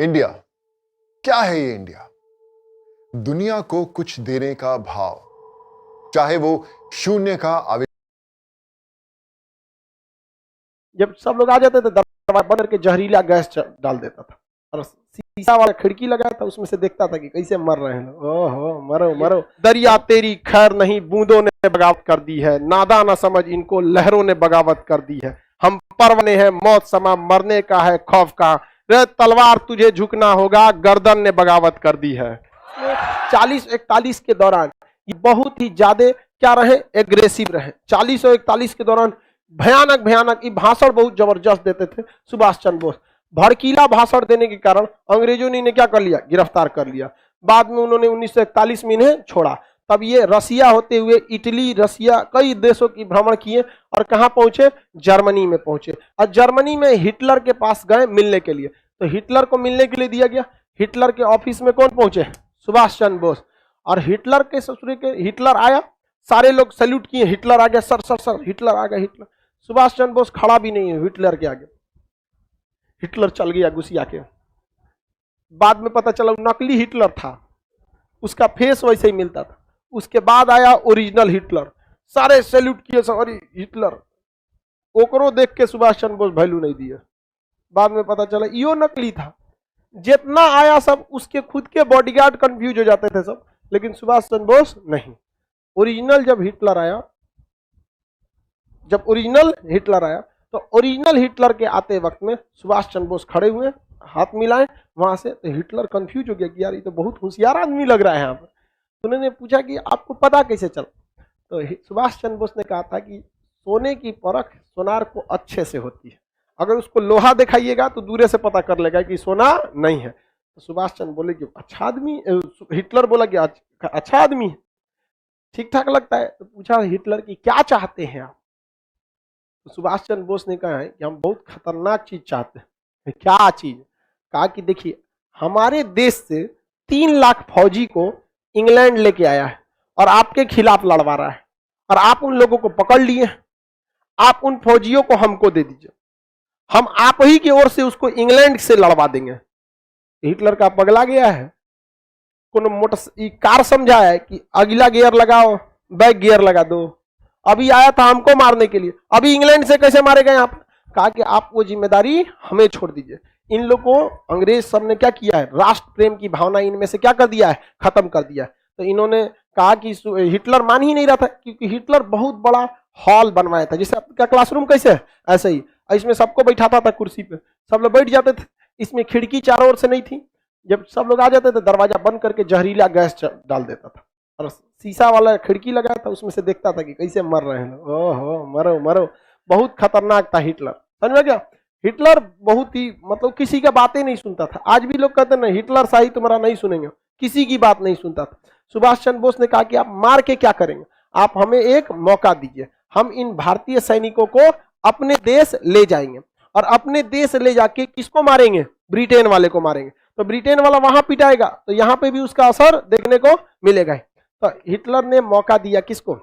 India क्या है? ये इंडिया दुनिया को कुछ देने का भाव, चाहे वो शून्य का आवेश। जब सब लोग आ जाते थे दरवाजा बंद करके जहरीला गैस डाल देता था और शीशा वाला खिड़की लगाया था, उसमें से देखता था कि कैसे मर रहे हैं लोग। ओहो मरो मरो, दरिया तेरी खैर नहीं, बूंदों ने बगावत कर दी है, नादा न समझ इनको लहरों ने बगावत कर दी है, हम परवने हैं मौत समा, मरने का है खौफ का, रे तलवार तुझे झुकना होगा, गर्दन ने बगावत कर दी है। 40-41 के दौरान ये बहुत ही ज्यादा क्या रहे, एग्रेसिव रहे। 40 और 41 के दौरान भयानक भयानक ये भाषण बहुत जबरदस्त देते थे सुभाष चंद्र बोस। भड़कीला भाषण देने के कारण अंग्रेजों ने इन्हें क्या कर लिया, गिरफ्तार कर लिया। बाद में उन्होंने 1941 में इन्हें छोड़ा। तब ये रसिया होते हुए इटली, रसिया, कई देशों की भ्रमण किए और कहां पहुंचे, जर्मनी में पहुंचे। और जर्मनी में हिटलर के पास गए मिलने के लिए, तो हिटलर को मिलने के लिए दिया गया। हिटलर के ऑफिस में कौन पहुंचे, सुभाष चंद्र बोस। और हिटलर के ससुरे के, हिटलर आया, सारे लोग सैल्यूट किए, हिटलर आ गया, सर सर सर हिटलर आ गया। हिटलर, सुभाष चंद्र बोस खड़ा भी नहीं है हिटलर के आगे, हिटलर चल गया गुस्सिया के। बाद में पता चला नकली हिटलर था, उसका फेस वैसे ही मिलता था। उसके बाद आया ओरिजिनल हिटलर, सारे सैल्यूट किए, सॉरी हिटलर। ओकरो देख के सुभाष चंद्र बोस वैल्यू नहीं दिए। बाद में पता चला यो नकली था। जितना आया सब उसके खुद के बॉडीगार्ड कंफ्यूज हो जाते थे सब, लेकिन सुभाष चंद्र बोस नहीं। ओरिजिनल जब हिटलर आया, जब ओरिजिनल हिटलर आया, तो ओरिजिनल हिटलर के आते वक्त में सुभाष चंद्र बोस खड़े हुए, हाथ मिलाए वहां से, तो हिटलर कंफ्यूज हो गया कि यार ये तो बहुत होशियार आदमी लग रहा है यहाँ पर। तो उन्होंने पूछा कि आपको पता कैसे चला? तो सुभाष चंद्र बोस ने कहा था कि सोने की परख सोनार को अच्छे से होती है, अगर उसको लोहा दिखाइएगा तो दूरे से पता कर लेगा कि सोना नहीं है। तो सुभाष चंद्र बोले कि अच्छा आदमी, हिटलर बोला कि अच्छा आदमी है, ठीक ठाक लगता है। तो पूछा हिटलर की क्या चाहते हैं आप? तो सुभाष चंद्र बोस ने कहा है कि हम बहुत खतरनाक चीज चाहते हैं। क्या चीज? कहा कि देखिए, हमारे देश से 3 लाख फौजी को इंग्लैंड लेके आया है और आपके खिलाफ लड़वा रहा है, और आप उन लोगों को पकड़ लिए, आप उन फौजियों को हमको दे दीजिए, हम आप ही की ओर से उसको इंग्लैंड से लड़वा देंगे। हिटलर का पगला गया है, कोनो मोटर कार समझा है कि अगला गियर लगाओ, बैक गियर लगा दो। अभी आया था हमको मारने के लिए, अभी इंग्लैंड से कैसे मारेगा यहाँ पर? कहा कि आप वो जिम्मेदारी हमें छोड़ दीजिए। इन लोगों को अंग्रेज सब ने क्या किया है, राष्ट्र प्रेम की भावना इनमें से क्या कर दिया है, खत्म कर दिया है। तो इन्होंने कहा कि हिटलर मान ही नहीं रहा था, क्योंकि हिटलर बहुत बड़ा हॉल बनवाया था, जैसे आपका क्लासरूम कैसे है ऐसे ही, इसमें सबको बैठाता था कुर्सी पे, सब लोग बैठ जाते थे। इसमें खिड़की चारों ओर से नहीं थी, जब सब लोग आ जाते थे दरवाजा बंद करके जहरीला गैस डाल देता था और शीशा वाला खिड़की लगाया था, उसमें से देखता था कि कैसे मर रहे हैं लोग। ओहो मरो मरो, बहुत खतरनाक था हिटलर, समझ में क्या? हिटलर बहुत ही मतलब किसी का बातें नहीं सुनता था। आज भी लोग कहते हैं ना हिटलर शाही तुम्हारा नहीं सुनेंगे, किसी की बात नहीं सुनता था। सुभाष चंद्र बोस ने कहा कि आप मार के क्या करेंगे, आप हमें एक मौका दीजिए, हम इन भारतीय सैनिकों को अपने देश ले जाएंगे, और अपने देश ले जाके किसको मारेंगे, ब्रिटेन वाले को मारेंगे। तो ब्रिटेन वाला वहां पिटाएगा तो यहाँ पे भी उसका असर देखने को मिलेगा। तो हिटलर ने मौका दिया किसको,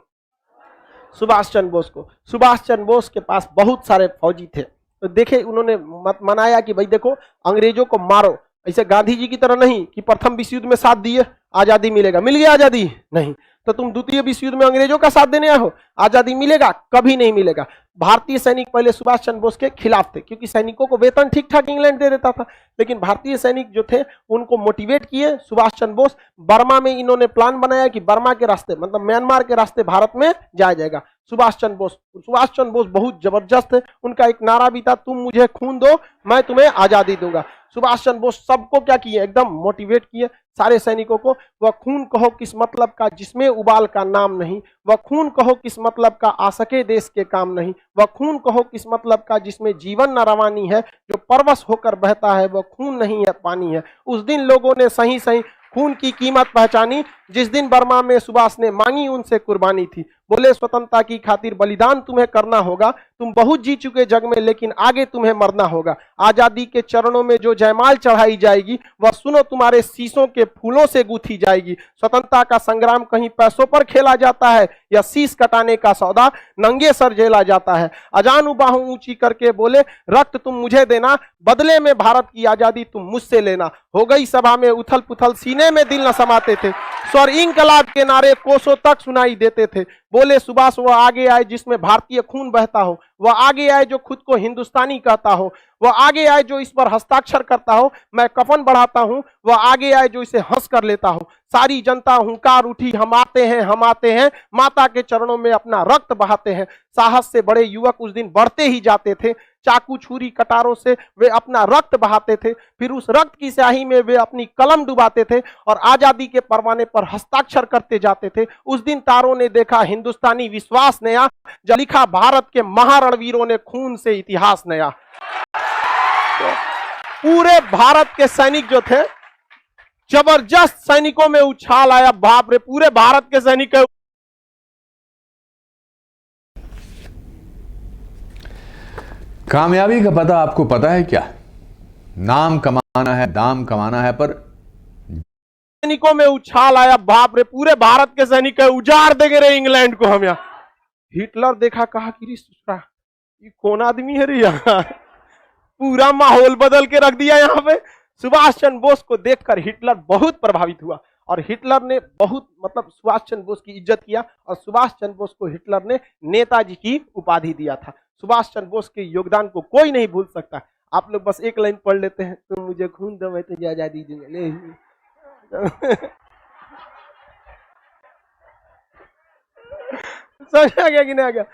सुभाष चंद्र बोस को। सुभाष चंद्र बोस के पास बहुत सारे फौजी थे, तो देखे उन्होंने मनाया कि भाई देखो अंग्रेजों को मारो, ऐसे गांधी जी की तरह नहीं कि प्रथम विश्व युद्ध में साथ दिए आजादी मिलेगा, मिल गया आजादी, नहीं। तो तुम द्वितीय विश्व युद्ध में अंग्रेजों का साथ देने आए हो, आजादी मिलेगा, कभी नहीं मिलेगा। भारतीय सैनिक पहले सुभाष चंद्र बोस के खिलाफ थे, क्योंकि सैनिकों को वेतन ठीक ठाक इंग्लैंड दे देता था, लेकिन भारतीय सैनिक जो थे उनको मोटिवेट किए सुभाष चंद्र बोस। बर्मा में इन्होंने प्लान बनाया कि बर्मा के रास्ते मतलब म्यांमार के रास्ते भारत में जाया जाएगा। सुभाष चंद्र बोस बहुत जबरदस्त है, उनका एक नारा भी था, तुम मुझे खून दो मैं तुम्हें आजादी दूंगा। सुभाष चंद्र बोस सबको क्या किए, एकदम मोटिवेट किए सारे सैनिकों को। वह खून कहो किस मतलब का जिसमें उबाल का नाम नहीं, वह खून कहो किस मतलब का आ सके देश के काम नहीं, वह खून कहो किस मतलब का जिसमें जीवन न रवानी है, जो परवश होकर बहता है वह खून नहीं है पानी है। उस दिन लोगों ने सही सही खून की कीमत पहचानी, जिस दिन बर्मा में सुभाष ने मांगी उनसे कुर्बानी थी। बोले स्वतंत्रता की खातिर बलिदान तुम्हें करना होगा, तुम बहुत जी चुके जग में लेकिन आगे तुम्हें मरना होगा। आजादी के चरणों में जो जयमाल चढ़ाई जाएगी वह सुनो तुम्हारे शीशों के फूलों से गूंथी जाएगी। स्वतंत्रता का संग्राम कहीं पैसों पर खेला जाता है या शीश कटाने का सौदा नंगे सर झेला जाता है। अजान बाहों ऊंची करके बोले रक्त तुम मुझे देना, बदले में भारत की आजादी तुम मुझसे लेना। हो गई सभा में उथल पुथल, सीने में दिल न समाते थे, स्वर इंकलाब के नारे कोसों तक सुनाई देते थे। बोले सुभाष वह आगे आए जिसमें भारतीय खून बहता हो, वह आगे आए जो खुद को हिंदुस्तानी कहता हो, वह आगे आए जो इस पर हस्ताक्षर करता हो, मैं कफन बढ़ाता हूं, वह आगे आए जो इसे हंस कर लेता हो। सारी जनता हुंकार उठी, हम आते हैं, हम आते हैं, माता के चरणों में अपना रक्त बहाते हैं। साहस से बड़े युवक उस दिन बढ़ते ही जाते थे, चाकू छुरी कटारों से वे अपना रक्त बहाते थे, फिर उस रक्त की स्याही में वे अपनी कलम डुबाते थे और आजादी के परवाने पर हस्ताक्षर करते जाते थे। उस दिन तारों ने देखा हिंदुस्तानी विश्वास नया, जब लिखा भारत के महारणवीरों ने खून से इतिहास नया। तो पूरे भारत के सैनिक जो थे, जबरदस्त सैनिकों में उछाल आया, बाप रे, पूरे भारत के सैनिक। कामयाबी का पता आपको पता है क्या? नाम कमाना है, दाम कमाना है, पर सैनिकों में उछाल आया, बाप रे, पूरे भारत के सैनिक उजाड़ देंगे रे इंग्लैंड को हम। यहाँ हिटलर देखा, कहा कि ये कौन आदमी है रे, यहाँ पूरा माहौल बदल के रख दिया। यहाँ पे सुभाष चंद्र बोस को देखकर हिटलर बहुत प्रभावित हुआ और हिटलर ने बहुत सुभाष चंद्र बोस की इज्जत किया और सुभाष चंद्र बोस को हिटलर ने नेताजी की उपाधि दिया था। सुभाष चंद्र बोस के योगदान को कोई नहीं भूल सकता। आप लोग बस एक लाइन पढ़ लेते हैं, तुम मुझे खून दो मैं तुझे आजादी दूंगा। समझा गया कि नहीं आ गया?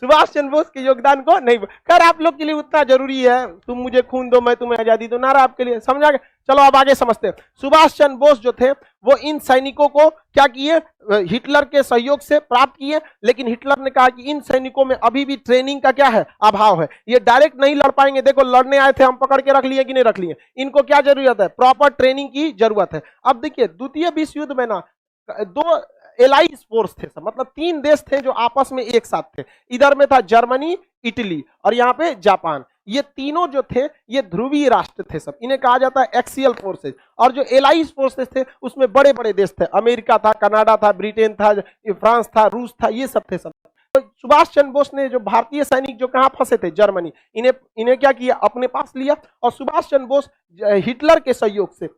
सुभाष चंद्र बोस के योगदान को नहीं, खैर आप लोग के लिए उतना जरूरी है, तुम मुझे खून दो मैं तुम्हें आजादी दो, नारा आपके लिए, समझा गया? चलो अब आगे समझते हैं। सुभाष चंद्र बोस जो थे वो इन सैनिकों को क्या किए, हिटलर के सहयोग से प्राप्त किए, लेकिन हिटलर ने कहा कि इन सैनिकों में अभी भी ट्रेनिंग का क्या है, अभाव है, ये डायरेक्ट नहीं लड़ पाएंगे। देखो लड़ने आए थे, हम पकड़ के रख लिए कि नहीं रख लिए, इनको क्या जरूरत है, प्रॉपर ट्रेनिंग की जरूरत है। अब देखिए द्वितीय विश्व युद्ध में ना दो एलाइज फोर्स थे, मतलब तीन देश थे जो आपस में एक साथ थे। इधर में था जर्मनी, इटली और यहाँ पे जापान। ये तीनों जो थे ये ध्रुवीय राष्ट्र थे सब, इन्हें कहा जाता है एक्सियल फोर्सेज। और जो एलाइज फोर्सेज थे उसमें बड़े बड़े देश थे, अमेरिका था, कनाडा था, ब्रिटेन था, फ्रांस था, रूस था, ये सब थे सब। तो सुभाष चंद्र बोस ने जो भारतीय सैनिक जो कहाँ फंसे थे, जर्मनी, इन्हें क्या किया, अपने पास लिया। और सुभाष चंद्र बोस हिटलर के सहयोग से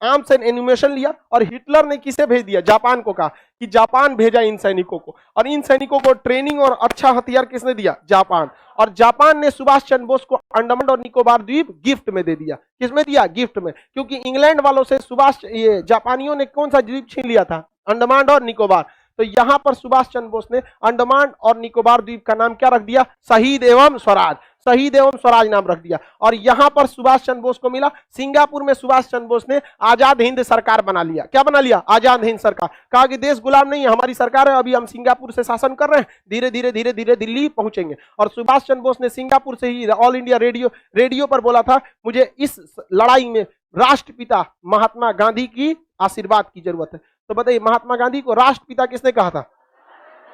आर्म्स एंड एनिमेशन लिया और हिटलर ने किसे भेज दिया, जापान को, कहा कि जापान भेजा इन सैनिकों को, और इन सैनिकों को ट्रेनिंग और अच्छा हथियार किसने दिया, जापान। और जापान ने सुभाष चंद्र बोस को अंडमान और निकोबार द्वीप गिफ्ट में दे दिया। किसमें दिया, गिफ्ट में, क्योंकि इंग्लैंड वालों से ये जापानियों ने कौन सा द्वीप छीन लिया था, अंडमान और निकोबार। तो यहां पर सुभाष चंद्र बोस ने अंडमान और निकोबार द्वीप का नाम क्या रख दिया, शहीद एवं स्वराज, शहीद एवं स्वराज नाम रख दिया। और यहां पर सुभाष चंद्र बोस को मिला, सिंगापुर में सुभाष चंद्र बोस ने आजाद हिंद सरकार बना लिया। क्या बना लिया, आजाद हिंद सरकार। कहा कि देश गुलाम नहीं है, हमारी सरकार है, अभी हम सिंगापुर से शासन कर रहे हैं, धीरे धीरे धीरे धीरे दिल्ली पहुंचेंगे। और सुभाष चंद्र बोस ने सिंगापुर से ही ऑल इंडिया रेडियो पर बोला था, मुझे इस लड़ाई में राष्ट्रपिता महात्मा गांधी की आशीर्वाद की जरूरत है। तो बताइए महात्मा गांधी को राष्ट्रपिता किसने कहा था,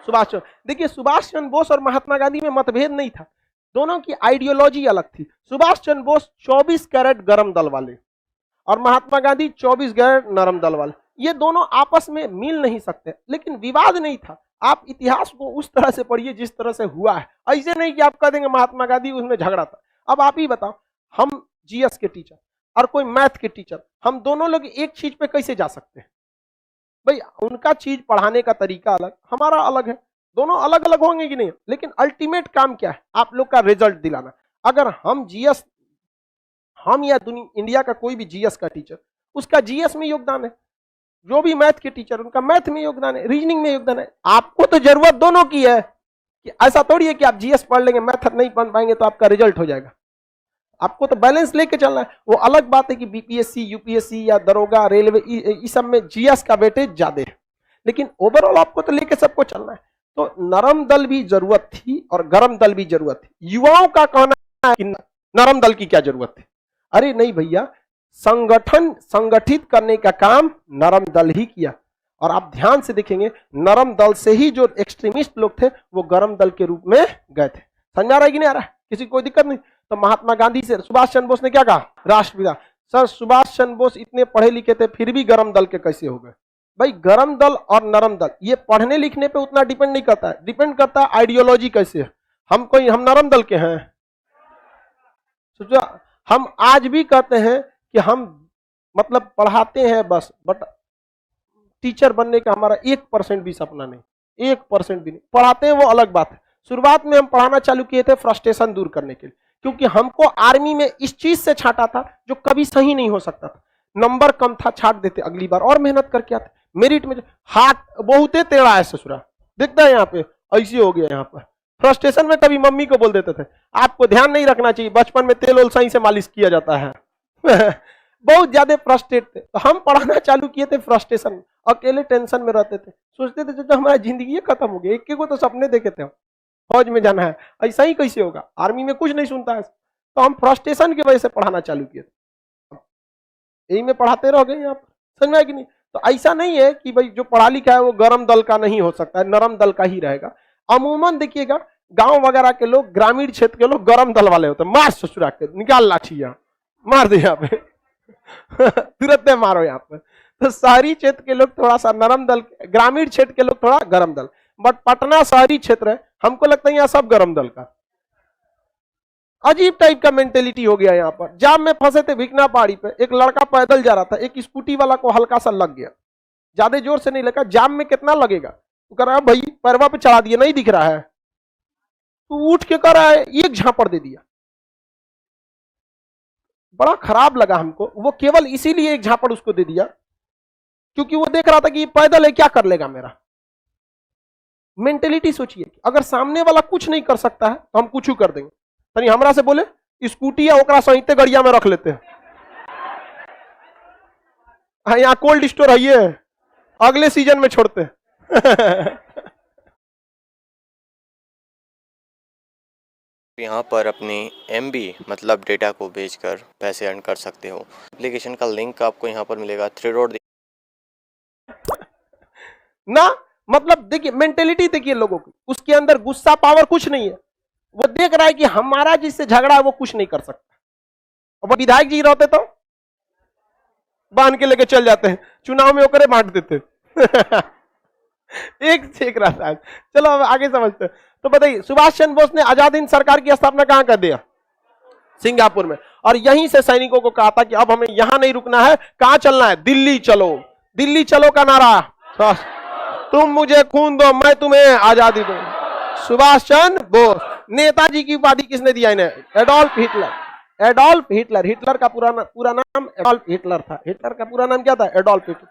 सुभाष चंद्र। देखिए सुभाष चंद्र बोस और महात्मा गांधी में मतभेद नहीं था, दोनों की आइडियोलॉजी अलग थी। सुभाष चंद्र बोस 24 कैरेट गरम दल वाले और महात्मा गांधी 24 कैरेट नरम दल वाले, ये दोनों आपस में मिल नहीं सकते, लेकिन विवाद नहीं था। आप इतिहास को उस तरह से पढ़िए जिस तरह से हुआ है, ऐसे नहीं कि आप कह देंगे महात्मा गांधी उसमें झगड़ा था। अब आप ही बताओ, हम जीएस के टीचर और कोई मैथ के टीचर, हम दोनों लोग एक चीज पे कैसे जा सकते हैं भाई? उनका चीज पढ़ाने का तरीका अलग, हमारा अलग है, दोनों अलग अलग होंगे कि नहीं, लेकिन अल्टीमेट काम क्या है, आप लोग का रिजल्ट दिलाना। अगर हम जीएस, हम या इंडिया का कोई भी जीएस का टीचर, उसका जीएस में योगदान है, जो भी मैथ के टीचर उनका मैथ में योगदान है, रीजनिंग में योगदान है। आपको तो जरूरत दोनों की है, कि ऐसा थोड़ी है कि आप जीएस पढ़ लेंगे मैथ नहीं पढ़ पाएंगे तो आपका रिजल्ट हो जाएगा। आपको तो बैलेंस लेके चलना है। वो अलग बात है कि बीपीएससी, यूपीएससी या दरोगा, रेलवे, इस सब में जीएस का वेटेज ज्यादा है, लेकिन ओवरऑल आपको तो लेके सबको चलना है। तो नरम दल भी जरूरत थी और गरम दल भी जरूरत थी। युवाओं का कहना है कि नरम दल की क्या जरूरत थी, अरे नहीं भैया, संगठित करने का काम नरम दल ही किया। और आप ध्यान से देखेंगे नरम दल से ही जो एक्सट्रीमिस्ट लोग थे वो गरम दल के रूप में गए थे। समझ आ रहा है कि नहीं आ रहा है? किसी को कोई दिक्कत नहीं? तो महात्मा गांधी से सुभाष चंद्र बोस ने क्या कहा? राष्ट्रपिता। सर सुभाष चंद्र बोस इतने पढ़े लिखे थे फिर भी गरम दल के कैसे हो गए? भाई गरम दल और नरम दल ये पढ़ने लिखने पे उतना डिपेंड नहीं करता है, डिपेंड करता है आइडियोलॉजी कैसे है। हम नरम दल के हैं। सोचो हम आज भी कहते हैं कि हम मतलब पढ़ाते हैं बस, बट टीचर बनने का हमारा 1% भी सपना नहीं, 1% भी नहीं। पढ़ाते हैं वो अलग बात है। शुरुआत में हम पढ़ाना चालू किए थे फ्रस्ट्रेशन दूर करने के लिए, क्योंकि हमको आर्मी में इस चीज से छांटा था जो कभी सही नहीं हो सकता था। नंबर कम था, छाट देते, अगली बार और मेहनत करके आते। मेरिट में हाथ बहुत टेढ़ा है ससुरा, दिखता है यहाँ पे ऐसे हो गया। यहाँ पर फ्रस्ट्रेशन में कभी मम्मी को बोल देते थे आपको ध्यान नहीं रखना चाहिए, बचपन में तेल सही से मालिश किया जाता है। बहुत ज्यादा फ्रस्ट्रेट थे, तो हम पढ़ाना चालू किए थे फ्रस्ट्रेशन, अकेले टेंशन में रहते थे, सोचते थे जो हमारा जिंदगी खत्म हो गया। एक को तो सपने देखे थे फौज में जाना है, ऐसा ही कैसे होगा? आर्मी में कुछ नहीं सुनता है। तो हम फ्रस्ट्रेशन की वजह से पढ़ाना चालू किए थे, यही में पढ़ाते रह गए यहाँ पर। समझ में आया कि नहीं? तो ऐसा नहीं है कि भाई जो पढ़ा लिखा है वो गरम दल का नहीं हो सकता है, नरम दल का ही रहेगा। अमूमन देखिएगा गांव वगैरह के लोग, ग्रामीण क्षेत्र के लोग गरम दल वाले होते हैं। मार ससुरा के, निकाल लाठी, यहाँ मार दे, यहाँ पे तुरंत मारो यहाँ पे। तो शहरी क्षेत्र के लोग थोड़ा सा नरम दल, ग्रामीण क्षेत्र के लोग थोड़ा गरम दल। बट पटना शहरी क्षेत्र है, हमको लगता है यहाँ सब गरम दल का। अजीब टाइप का मेंटेलिटी हो गया यहाँ पर। जाम में फंसे थे भिकना पहाड़ी पे, एक लड़का पैदल जा रहा था, एक स्कूटी वाला को हल्का सा लग गया, ज्यादा जोर से नहीं लगा। जाम में कितना लगेगा? तो कह रहा है भाई पैरवा पे चढ़ा दिया, नहीं दिख रहा है। तो उठ के कह रहा है एक झापड़ दे दिया। बड़ा खराब लगा हमको। वो केवल इसीलिए एक झापड़ उसको दे दिया क्योंकि वो देख रहा था कि ये पैदल है, क्या कर लेगा मेरा। मेंटेलिटी सोचिए, अगर सामने वाला कुछ नहीं कर सकता है तो हम कुछ कर देंगे। तनी हमरा से बोले स्कूटी या ओकरा सहित गड़िया में रख लेते हैं। हाँ, यहाँ कोल्ड स्टोर है, ये अगले सीजन में छोड़ते हैं। यहाँ पर अपनी MB मतलब डेटा को बेचकर पैसे अर्न कर सकते हो। एप्लीकेशन का लिंक आपको यहाँ पर मिलेगा, 3 डॉट ना। मतलब देखिए मेंटेलिटी देखिए लोगों की, उसके अंदर गुस्सा पावर कुछ नहीं है। वो देख रहा है कि हमारा जिससे झगड़ा है वो कुछ नहीं कर सकता। अब विधायक जी रहते तो बांध के लेके चल जाते हैं, चुनाव में होकर बांट देते। एक से एक रहता है। चलो अब आगे समझते हैं। तो बताइए सुभाष चंद्र बोस ने आजाद हिंद सरकार की स्थापना कहां कर दिया? सिंगापुर में। और यहीं से सैनिकों को कहा था कि अब हमें यहां नहीं रुकना है, कहां चलना है? दिल्ली चलो। दिल्ली चलो का नारा, तुम मुझे खून दो मैं तुम्हें आजादी दूं। सुभाष चंद्र बोस। नेताजी की उपाधि किसने दिया इन्हें? Adolf Hitler. Adolf Hitler, Hitler का पूरा नाम एडोल्फ हिटलर था। हिटलर का पूरा नाम क्या था? Adolf Hitler.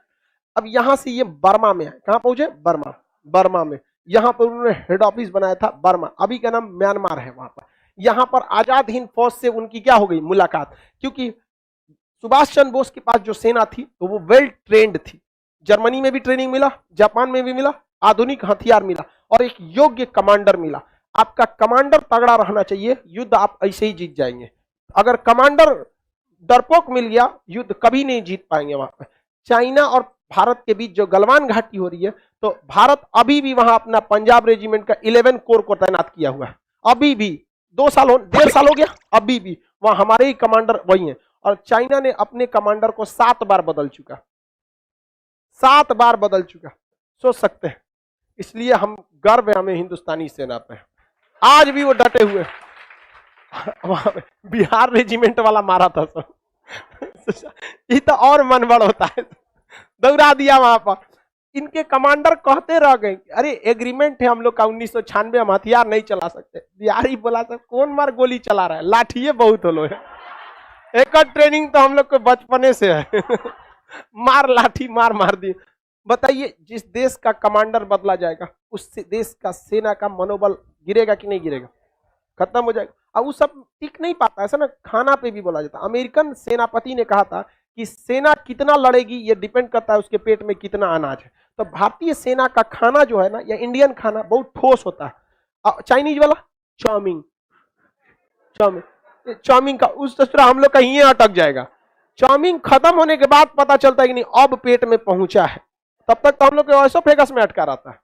अब यहां से ये बर्मा में है, कहां पहुंचे? बर्मा। बर्मा में यहां पर उन्होंने हेड ऑफिस बनाया था, बर्मा, अभी का नाम म्यांमार है। वहां पर यहां पर आजाद हिंद फौज से उनकी क्या हो गई? मुलाकात। क्योंकि सुभाष चंद्र बोस के पास जो सेना थी तो वो वेल ट्रेंड थी। जर्मनी में भी ट्रेनिंग मिला, जापान में भी मिला, आधुनिक हथियार मिला और एक योग्य कमांडर मिला। आपका कमांडर तगड़ा रहना चाहिए, युद्ध आप ऐसे ही जीत जाएंगे। अगर कमांडर डरपोक मिल गया, युद्ध कभी नहीं जीत पाएंगे। वहां पर चाइना और भारत के बीच जो गलवान घाटी हो रही है, तो भारत अभी भी वहां अपना पंजाब रेजिमेंट का 11 कोर को तैनात किया हुआ है। अभी भी 1.5 साल हो गया, अभी भी वहां हमारे ही कमांडर वही हैं। और चाइना ने अपने कमांडर को 7 बार बदल चुका, 7 बार बदल चुका, सोच सकते हैं। इसलिए हम गर्व है हमें हिंदुस्तानी सेना पे, आज भी वो डटे हुए। वहां पे बिहार रेजिमेंट वाला मारा था सब। ये तो और मन बड़ होता है, दौड़ा दिया वहां पर। इनके कमांडर कहते रह गए अरे एग्रीमेंट है हम लोग का 1996, हम हथियार नहीं चला सकते। बिहारी बोला था कौन मार गोली चला रहा है, लाठिए बहुत हो लो है। एक ट्रेनिंग तो हम लोग को बचपने से है। मार लाठी मार दी। बताइए जिस देश का कमांडर बदला जाएगा उस देश का सेना का मनोबल गिरेगा कि नहीं गिरेगा? खत्म हो जाएगा। अब वो सब टिक नहीं पाता, ऐसा ना खाना पे भी बोला जाता। अमेरिकन सेनापति ने कहा था कि सेना कितना लड़ेगी ये डिपेंड करता है उसके पेट में कितना अनाज है। तो भारतीय सेना का खाना जो है ना, या इंडियन खाना बहुत ठोस होता है। चाइनीज वाला चाउमीन का उस तरह हम लोग कहीं अटक जाएगा। चाउमीन खत्म होने के बाद पता चलता है कि नहीं अब पेट में पहुंचा है। तब तक तो हम लोग को ऐसो फेगस में अटका रहता है,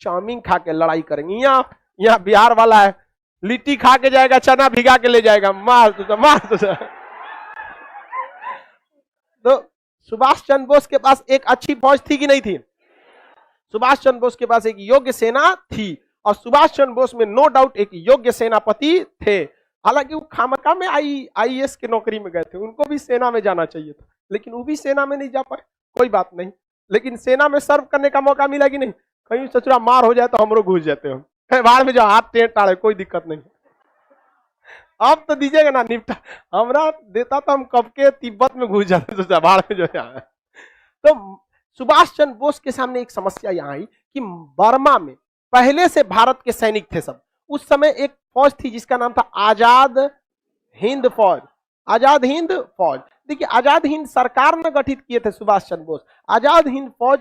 चाउमीन खा के लड़ाई करेंगे। यहाँ बिहार वाला है, लिट्टी खा के जाएगा, चना भिगा के ले जाएगा, मार तो सुभाष चंद्र बोस के पास एक अच्छी फौज थी कि नहीं थी? सुभाष चंद्र बोस के पास एक योग्य सेना थी, और सुभाष चंद्र बोस में नो डाउट एक योग्य सेनापति थे। हालांकि वो खामका में आईएएस की नौकरी में गए थे, उनको भी सेना में जाना चाहिए था, लेकिन वो भी सेना में नहीं जा पाए। कोई बात नहीं, लेकिन सेना में सर्व करने का मौका मिला कि नहीं? कहीं सचुरा मार हो जाए तो हमरो घुस जाते हो, बाहर में जाओ, हाथ टेढ़ टाड़े, कोई दिक्कत नहीं। अब तो दीजिएगा ना निपटा, हमरा देता तो हम कब के तिब्बत में घुस जाते, तो बाहर में जो है। तो सुभाष चंद्र बोस के सामने एक समस्या यहाँ आई कि बर्मा में पहले से भारत के सैनिक थे सब। उस समय एक फौज थी जिसका नाम था आजाद हिंद फौज। आजाद हिंद फौज, देखिए आजाद हिंद सरकार ने गठित किए थे सुभाष चंद्र बोस। आजाद हिंद फौज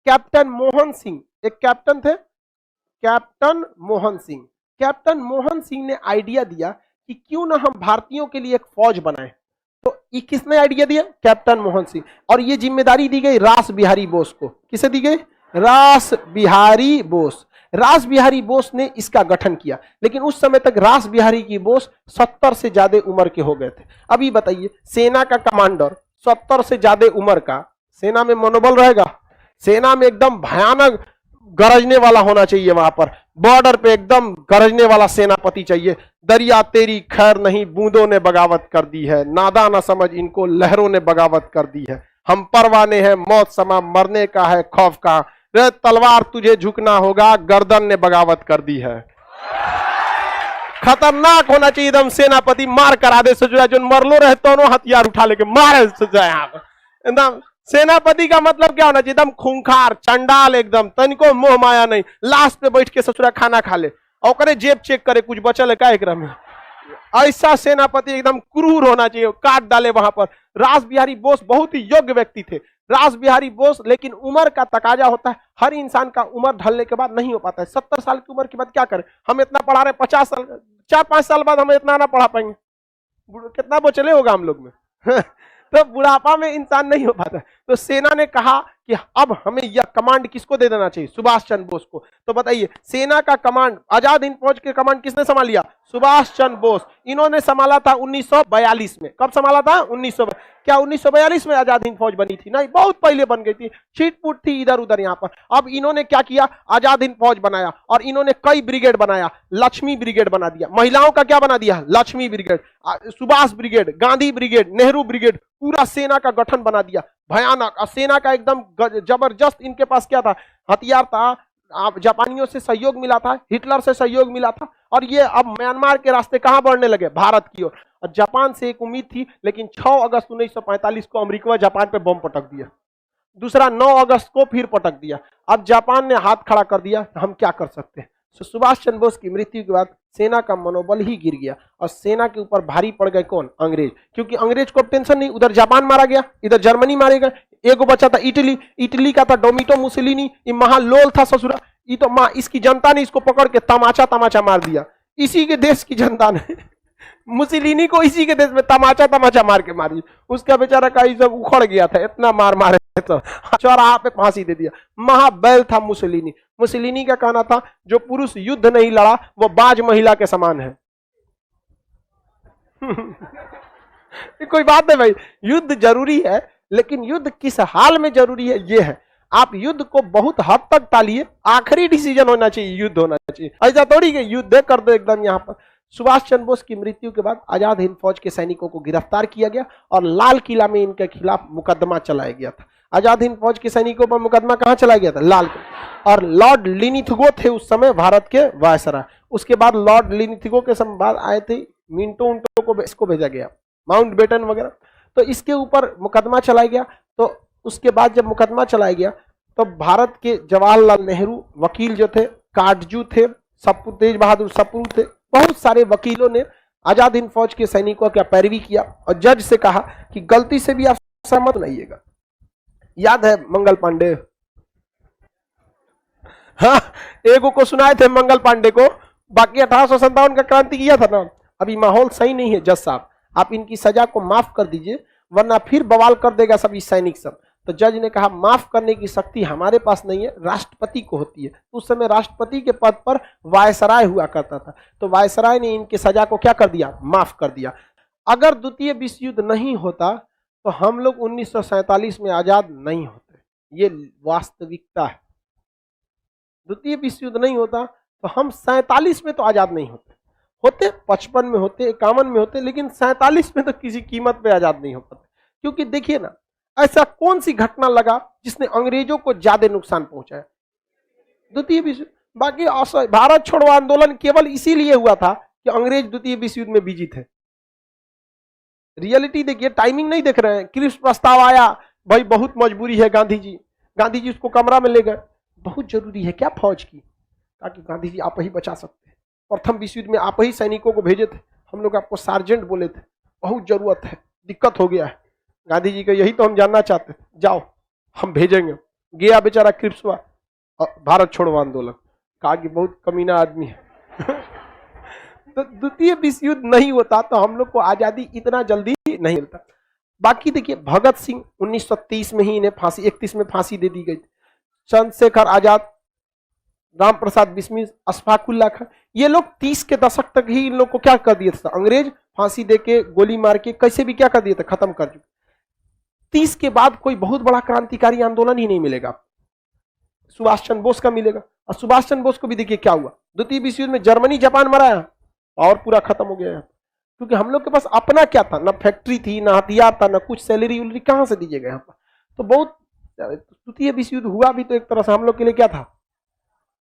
कैप्टन मोहन सिंह, एक कैप्टन थे, कैप्टन मोहन सिंह। कैप्टन मोहन सिंह ने आइडिया दिया कि क्यों ना हम भारतीयों के लिए एक फौज बनाएं। तो ये किसने आइडिया दिया? कैप्टन मोहन सिंह। और ये जिम्मेदारी दी गई रास बिहारी बोस को। किसे दी गई? रास बिहारी बोस। रास बिहारी बोस ने इसका गठन किया, लेकिन उस समय तक रास बिहारी की बोस 70 से ज्यादा उम्र के हो गए थे। अभी बताइए, सेना का कमांडर 70 से ज्यादा उम्र का, सेना में मनोबल रहेगा? सेना में एकदम भयानक गरजने वाला होना चाहिए, वहां पर बॉर्डर पे एकदम गरजने वाला सेनापति चाहिए। दरिया तेरी खैर नहीं, बूंदों ने बगावत कर दी है, नादा ना समझ इनको, लहरों ने बगावत कर दी है। हम परवाने हैं, मौत समा मरने का है खौफ का, रे तलवार तुझे झुकना होगा, गर्दन ने बगावत कर दी है। खतरनाक होना चाहिए एकदम सेनापति, मार करा दे सजुआ, जो मरलो रहे दोनों हथियार उठा लेके मारे सजुआ। एकदम सेनापति का मतलब क्या होना चाहिए? एकदम खूंखार, चंडाल, एकदम तनिको मोह माया नहीं, लाश पे बैठ के ससुरा खाना खा ले और करे जेब चेक करे कुछ बचल है का एकरा में। ऐसा सेनापति एकदम क्रूर होना चाहिए, काट डाले वहां पर। रास बिहारी बोस बहुत ही योग्य व्यक्ति थे, रास बिहारी बोस। लेकिन उम्र का तकाजा होता है, हर इंसान का उम्र ढलने के बाद नहीं हो पाता है। 70 साल की उम्र के बाद क्या करें? हम इतना पढ़ा रहे, 50 साल, 4-5 साल बाद हम इतना ना पढ़ा पाएंगे, कितना बचले होगा हम लोग में। तो बुढ़ापा में इंसान नहीं हो पाता। तो सेना ने कहा कि अब हमें यह कमांड किसको दे देना चाहिए? सुभाष चंद्र बोस को। तो बताइए, सेना का कमांड, आजाद हिंद फौज के कमांड किसने संभाल लिया? सुभाष चंद्र बोस। इन्होंने संभाला था 1942 में। कब संभाला था? 1900। क्या 1942 में आजाद हिंद फौज बनी थी? नहीं, बहुत पहले बन गई थी, छिटपुट थी इधर उधर यहाँ पर। अब इन्होंने क्या किया? आजाद हिंद फौज बनाया, और इन्होंने कई ब्रिगेड बनाया। लक्ष्मी ब्रिगेड बना दिया, महिलाओं का क्या बना दिया? Lakshmi brigade, Subhash brigade, Gandhi brigade, Nehru brigade, पूरा सेना का गठन बना दिया, भयानक। और सेना का एकदम जबरदस्त इनके पास क्या था? हथियार था। जापानियों से सहयोग मिला था, हिटलर से सहयोग मिला था, और ये अब म्यांमार के रास्ते कहां बढ़ने लगे? भारत की ओर। और जापान से एक उम्मीद थी, लेकिन 6 अगस्त 1945 को अमेरिका जापान पे बम पटक दिया। दूसरा 9 अगस्त को फिर पटक दिया। अब जापान ने हाथ खड़ा कर दिया, हम क्या कर सकते हैं? सुभाष चंद्र बोस की मृत्यु के बाद सेना का मनोबल ही गिर गया, और सेना के ऊपर भारी पड़ गए कौन? अंग्रेज। क्योंकि अंग्रेज को टेंशन नहीं, उधर जापान मारा गया, इधर जर्मनी मारे गए, एगो बचा था इटली, इटली का था डोमिटो मुसोलिनी, ये महालोल था ससुरा। ये तो माँ, इसकी जनता ने इसको पकड़ के तमाचा मार दिया, इसी के देश की जनता ने मुसोलिनी को इसी के देश में तमाचा मार के मारी। उसका बेचारा का सब उखड़ गया था, इतना मार मारे तो चौराहा पे फांसी दे दिया। महाबैल था मुसोलिनी। मुसोलिनी का कहना था, जो पुरुष युद्ध नहीं लड़ा वो बाज महिला के समान है। कोई बात है भाई, युद्ध जरूरी है, लेकिन युद्ध किस हाल में जरूरी है ये है। आप युद्ध को बहुत हद तक टालिए, आखिरी डिसीजन होना चाहिए, युद्ध होना चाहिए। ऐसा थोड़ी कि युद्ध कर दो एकदम। यहाँ पर सुभाष चंद्र बोस की मृत्यु के बाद आजाद हिंद फौज के सैनिकों को गिरफ्तार किया गया, और लाल किला में इनके खिलाफ मुकदमा चलाया गया था। आजाद हिंद फौज के सैनिकों पर मुकदमा कहां चलाया गया था? लाल किला। और लॉर्ड लिनिथगो थे उस समय भारत के वायसराय। उसके बाद लॉर्ड लिनिथगो के समय बाद आए थे मिंटो उंटो को, इसको भेजा गया, माउंटबेटन वगैरह। तो इसके ऊपर मुकदमा चलाया गया। तो उसके बाद जब मुकदमा चलाया गया, तो भारत के जवाहरलाल नेहरू वकील जो थे, काटजू थे, तेज बहादुर सप्रू थे, बहुत सारे वकीलों ने आजाद हिंद फौज के सैनिकों का पैरवी किया, और जज से कहा कि गलती से भी आप सहमत नहीं है। याद है मंगल पांडे? हाँ, एगो को सुनाए थे मंगल पांडे को, बाकी 1857 का क्रांति किया था ना। अभी माहौल सही नहीं है जज साहब, आप इनकी सजा को माफ कर दीजिए, वरना फिर बवाल कर देगा सभी सैनिक सब। तो जज ने कहा माफ करने की शक्ति हमारे पास नहीं है, राष्ट्रपति को होती है। उस समय राष्ट्रपति के पद पर वायसराय हुआ करता था, तो वायसराय ने इनकी सजा को क्या कर दिया, माफ कर दिया। अगर द्वितीय विश्व युद्ध नहीं होता तो हम लोग 1947 में आजाद नहीं होते, ये वास्तविकता है। द्वितीय विश्व युद्ध नहीं होता तो हम 47 में तो आजाद नहीं होते, 55 में होते, 51 में होते, लेकिन 47 में तो किसी कीमत पे आजाद नहीं हो पाते। क्योंकि देखिए ना, ऐसा कौन सी घटना लगा जिसने अंग्रेजों को ज्यादा नुकसान पहुंचाया, द्वितीय विश्व। बाकी भारत छोड़ो आंदोलन केवल इसीलिए हुआ था कि अंग्रेज द्वितीय विश्व युद्ध में बिजी थे। रियलिटी देखिए, टाइमिंग नहीं देख रहे हैं। क्रिप्स प्रस्ताव आया, भाई बहुत मजबूरी है, गांधी जी उसको कमरा में ले गए, बहुत जरूरी है क्या फौज की, ताकि गांधी जी आप ही बचा सकते हैं। प्रथम विश्व युद्ध में आप ही सैनिकों को भेजे थे, हम लोग आपको सार्जेंट बोले थे, बहुत जरूरत है, दिक्कत हो गया है। गांधी जी का यही तो हम जानना चाहते थे, जाओ हम भेजेंगे। गया बेचारा क्रिप्स हुआ, भारत छोड़ो आंदोलन, कहा कि बहुत कमीना आदमी है। तो द्वितीय विश्व युद्ध नहीं होता तो हम लोग को आजादी इतना जल्दी नहीं मिलता। बाकी देखिए, भगत सिंह 1930 में ही इन्हें फांसी, 31 में फांसी दे दी गई। चंद्रशेखर आजाद, राम प्रसाद बिस्मिल, अशफाक उल्लाह खान, ये लोग 30 के दशक तक ही इन लोग को क्या कर दिए थे, अंग्रेज फांसी देके, गोली मार के, कैसे भी क्या कर दिए थे, खत्म कर चुके। 30 के बाद कोई बहुत बड़ा क्रांतिकारी आंदोलन ही नहीं मिलेगा। सुभाष चंद्र बोस का मिलेगा, और सुभाष चंद्र बोस को भी देखिए क्या हुआ, द्वितीय विश्व युद्ध में जर्मनी जापान मराया और पूरा खत्म हो गया। क्योंकि हम लोग के पास अपना क्या था, ना फैक्ट्री थी, ना हथियार था, ना कुछ सैलरी उलरी कहां से दीजिएगा यहाँ पर। तो बहुत द्वितीय विश्व युद्ध हुआ भी तो एक तरह से हम लोग के लिए क्या था,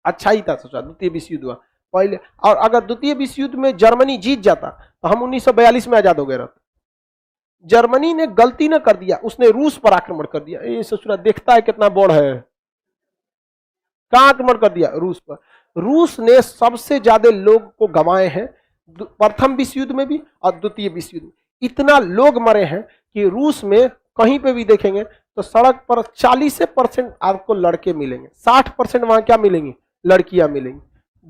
अच्छा ही था। सोचा द्वितीय विश्व युद्ध हुआ पहले, और अगर द्वितीय विश्व युद्ध में जर्मनी जीत जाता तो हम 1942 में आजाद हो गए रहते। जर्मनी ने गलती न कर दिया, उसने रूस पर आक्रमण कर दिया। ये सोचा देखता है कितना बड़ है, कहां आक्रमण कर दिया, रूस पर। रूस ने सबसे ज्यादा लोग को गंवाए हैं, प्रथम विश्व युद्ध में भी और द्वितीय विश्व युद्ध में। इतना लोग मरे हैं कि रूस में कहीं पे भी देखेंगे तो सड़क पर 40% आपको लड़के मिलेंगे, 60% वहां क्या मिलेंगी, लड़कियां मिलेंगी।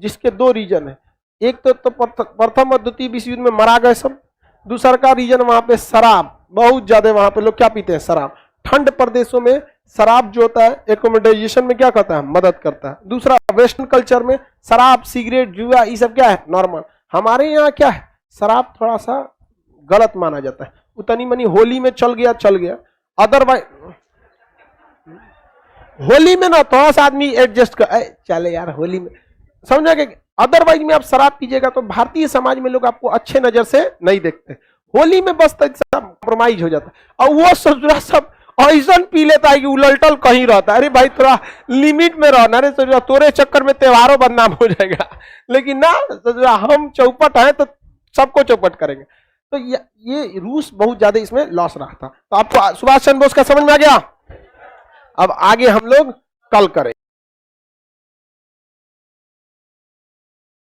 जिसके दो रीजन है, एक तो प्रथम और द्वितीय विश्व युद्ध में मरा गए सब, दूसरा का रीजन वहां पे शराब बहुत ज्यादा, वहां पे लोग क्या पीते हैं, शराब। ठंड प्रदेशों में शराब जो होता है एकोमोडेशन में क्या करता है, मदद करता है। दूसरा, वेस्टर्न कल्चर में शराब, सिगरेट, जुआ, ये सब क्या है, नॉर्मल। हमारे यहाँ क्या है, शराब थोड़ा सा गलत माना जाता है। उतनी मनी होली में चल गया, अदरवाइज होली में ना थोड़ा सा आदमी एडजस्ट कर चले यार होली में, समझा कि अदरवाइज में आप शराब पीजिएगा तो भारतीय समाज में लोग आपको अच्छे नजर से नहीं देखते। होली में बस कॉम्प्रोमाइज हो जाता है, और वो ससुरा सब ऐसा पी लेता है कि उलटल कहीं रहता है। अरे भाई थोड़ा लिमिट में रहना, अरे ससुरा तोरे चक्कर में त्योहारों बदनाम हो जाएगा। लेकिन ना ससुरा हम चौपट हैं तो सबको चौपट करेंगे। तो ये रूस बहुत ज्यादा इसमें लॉस रहा था। तो आपको सुभाष चंद्र बोस का समझ में आ गया। अब आगे हम लोग कल करें।